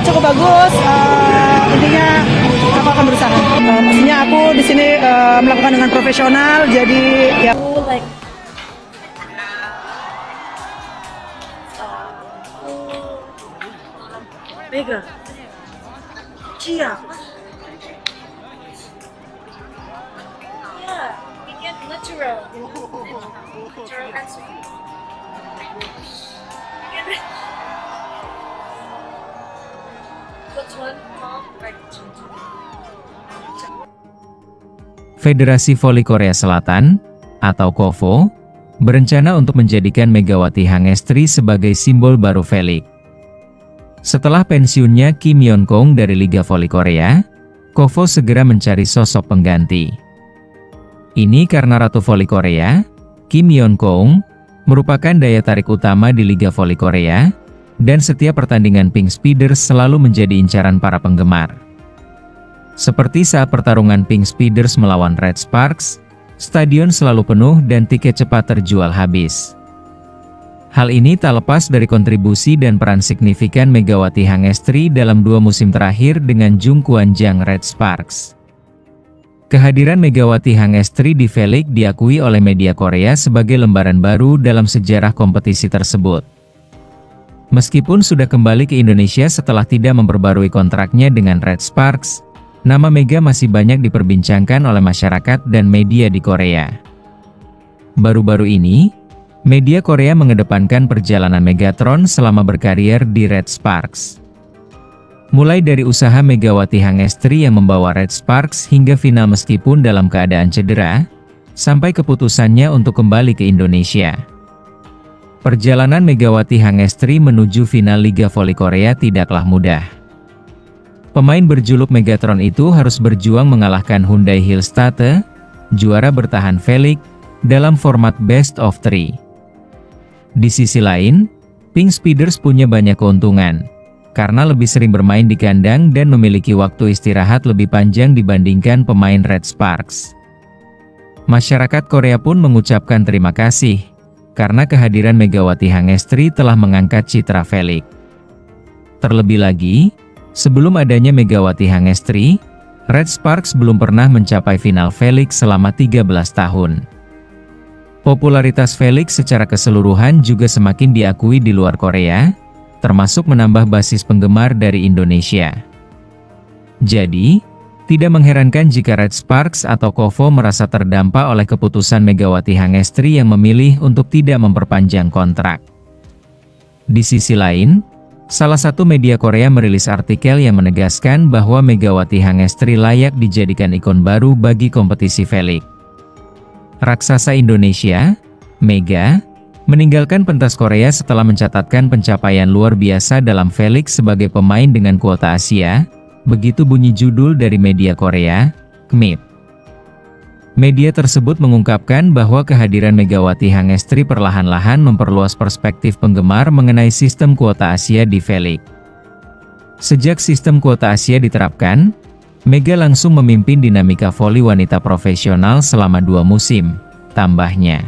cukup bagus. Intinya aku akan berusaha. Pastinya aku di sini melakukan dengan profesional. Jadi ya. Mega, Chia. Yeah, we get natural. Natural and sweet. Which one? Federasi Voli Korea Selatan, atau KOVO, berencana untuk menjadikan Megawati Hangestri sebagai simbol baru V-League. Setelah pensiunnya Kim Yeon-kong dari Liga Voli Korea, KOVO segera mencari sosok pengganti. Ini karena Ratu Voli Korea, Kim Yeon-kong, merupakan daya tarik utama di Liga Voli Korea, dan setiap pertandingan Pink Speeders selalu menjadi incaran para penggemar. Seperti saat pertarungan Pink Speeders melawan Red Sparks, stadion selalu penuh dan tiket cepat terjual habis. Hal ini tak lepas dari kontribusi dan peran signifikan Megawati Hangestri dalam 2 musim terakhir dengan Jungkwanjang Red Sparks. Kehadiran Megawati Hangestri di V-League diakui oleh media Korea sebagai lembaran baru dalam sejarah kompetisi tersebut. Meskipun sudah kembali ke Indonesia setelah tidak memperbarui kontraknya dengan Red Sparks, nama Mega masih banyak diperbincangkan oleh masyarakat dan media di Korea. Baru-baru ini, media Korea mengedepankan perjalanan Megatron selama berkarier di Red Sparks. Mulai dari usaha Megawati Hangestri yang membawa Red Sparks hingga final meskipun dalam keadaan cedera, sampai keputusannya untuk kembali ke Indonesia. Perjalanan Megawati Hangestri menuju final Liga Voli Korea tidaklah mudah. Pemain berjuluk Megatron itu harus berjuang mengalahkan Hyundai Hillstate, juara bertahan V-League, dalam format Best of 3. Di sisi lain, Pink Speeders punya banyak keuntungan, karena lebih sering bermain di kandang dan memiliki waktu istirahat lebih panjang dibandingkan pemain Red Sparks. Masyarakat Korea pun mengucapkan terima kasih, karena kehadiran Megawati Hangestri telah mengangkat citra V-League. Terlebih lagi, sebelum adanya Megawati Hangestri, Red Sparks belum pernah mencapai final V-League selama 13 tahun. Popularitas V-League secara keseluruhan juga semakin diakui di luar Korea, termasuk menambah basis penggemar dari Indonesia. Jadi, tidak mengherankan jika Red Sparks atau KOVO merasa terdampak oleh keputusan Megawati Hangestri yang memilih untuk tidak memperpanjang kontrak. Di sisi lain, salah satu media Korea merilis artikel yang menegaskan bahwa Megawati Hangestri layak dijadikan ikon baru bagi kompetisi V-League. Raksasa Indonesia, Mega, meninggalkan pentas Korea setelah mencatatkan pencapaian luar biasa dalam V-League sebagai pemain dengan kuota Asia, begitu bunyi judul dari media Korea, KMIP. Media tersebut mengungkapkan bahwa kehadiran Megawati Hangestri perlahan-lahan memperluas perspektif penggemar mengenai sistem kuota Asia di V-League. Sejak sistem kuota Asia diterapkan, Mega langsung memimpin dinamika voli wanita profesional selama 2 musim, tambahnya.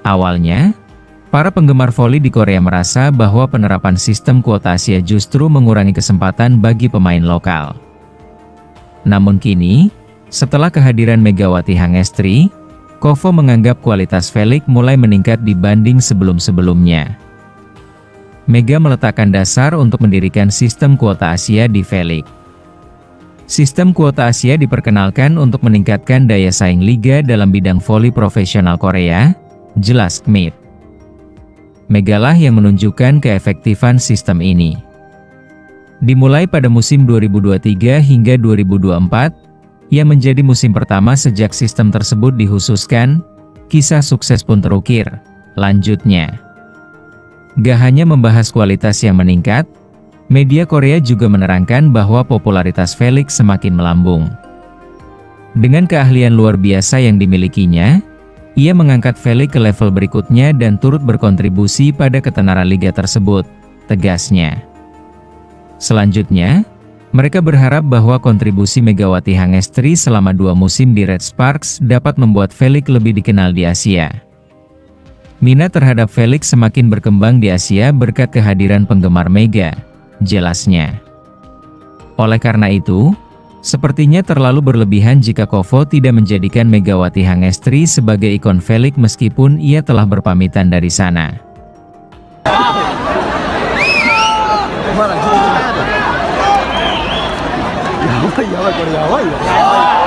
Awalnya, para penggemar voli di Korea merasa bahwa penerapan sistem kuota Asia justru mengurangi kesempatan bagi pemain lokal. Namun kini, setelah kehadiran Megawati Hangestri, KOVO menganggap kualitas V-League mulai meningkat dibanding sebelum-sebelumnya. Mega meletakkan dasar untuk mendirikan sistem kuota Asia di V-League. Sistem kuota Asia diperkenalkan untuk meningkatkan daya saing liga dalam bidang voli profesional Korea, jelas KMIP. Megalah yang menunjukkan keefektifan sistem ini. Dimulai pada musim 2023 hingga 2024, yang menjadi musim pertama sejak sistem tersebut dikhususkan, kisah sukses pun terukir. Lanjutnya, gak hanya membahas kualitas yang meningkat, media Korea juga menerangkan bahwa popularitas V-League semakin melambung. Dengan keahlian luar biasa yang dimilikinya, ia mengangkat V-League ke level berikutnya dan turut berkontribusi pada ketenaran liga tersebut, tegasnya. Selanjutnya, mereka berharap bahwa kontribusi Megawati Hangestri selama 2 musim di Red Sparks dapat membuat V-League lebih dikenal di Asia. Minat terhadap V-League semakin berkembang di Asia berkat kehadiran penggemar Mega, jelasnya. Oleh karena itu, sepertinya terlalu berlebihan jika Kovo tidak menjadikan Megawati Hangestri sebagai ikon Felix meskipun ia telah berpamitan dari sana. Ya,